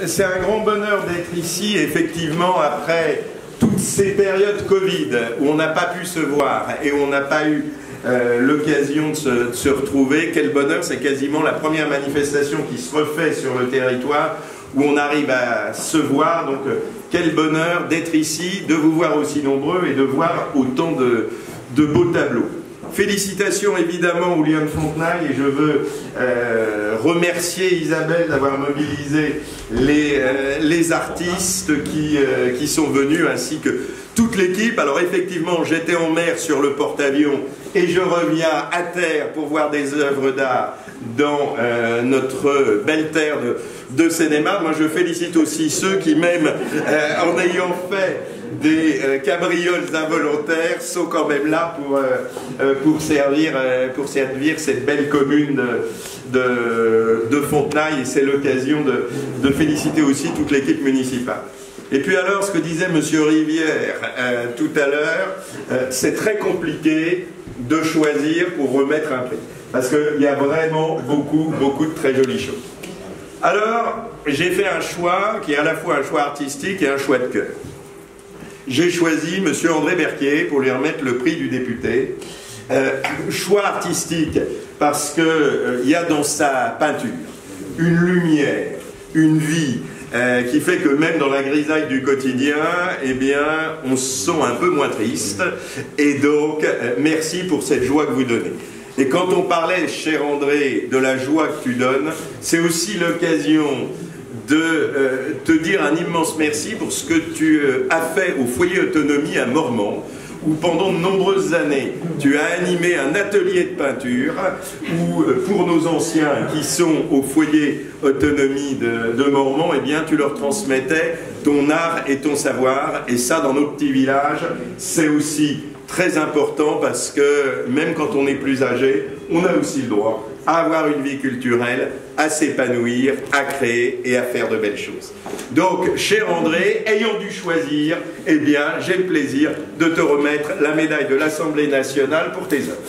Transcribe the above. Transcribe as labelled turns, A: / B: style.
A: C'est un grand bonheur d'être ici, effectivement, après toutes ces périodes Covid où on n'a pas pu se voir et où on n'a pas eu l'occasion de se retrouver. Quel bonheur, c'est quasiment la première manifestation qui se refait sur le territoire où on arrive à se voir. Donc quel bonheur d'être ici, de vous voir aussi nombreux et de voir autant de beaux tableaux. Félicitations évidemment aux Lions de Fontenailles, et je veux remercier Isabelle d'avoir mobilisé les artistes qui sont venus, ainsi que toute l'équipe. Alors effectivement, j'étais en mer sur le porte-avions et je reviens à terre pour voir des œuvres d'art dans notre belle terre de Seine-et-Marne. Moi je félicite aussi ceux qui, même en ayant fait des cabrioles involontaires, sont quand même là pour servir cette belle commune de Fontenailles, et c'est l'occasion de féliciter aussi toute l'équipe municipale. Et puis alors, ce que disait M. Rivière tout à l'heure, c'est très compliqué de choisir pour remettre un prix, parce qu'il y a vraiment beaucoup de très jolies choses. Alors, j'ai fait un choix qui est à la fois un choix artistique et un choix de cœur. J'ai choisi M. André Berquier pour lui remettre le prix du député. Choix artistique parce qu'il y a dans sa peinture une lumière, une vie qui fait que même dans la grisaille du quotidien, eh bien, on se sent un peu moins triste. Et donc, merci pour cette joie que vous donnez. Et quand on parlait, cher André, de la joie que tu donnes, c'est aussi l'occasion de te dire un immense merci pour ce que tu as fait au foyer autonomie à Mormant, où pendant de nombreuses années, tu as animé un atelier de peinture, où pour nos anciens qui sont au foyer autonomie de Mormant, eh bien, tu leur transmettais ton art et ton savoir. Et ça, dans nos petits villages, c'est aussi très important, parce que même quand on est plus âgé, on a aussi le droit à avoir une vie culturelle, à s'épanouir, à créer et à faire de belles choses. Donc, cher André, ayant dû choisir, eh bien, j'ai le plaisir de te remettre la médaille de l'Assemblée nationale pour tes œuvres.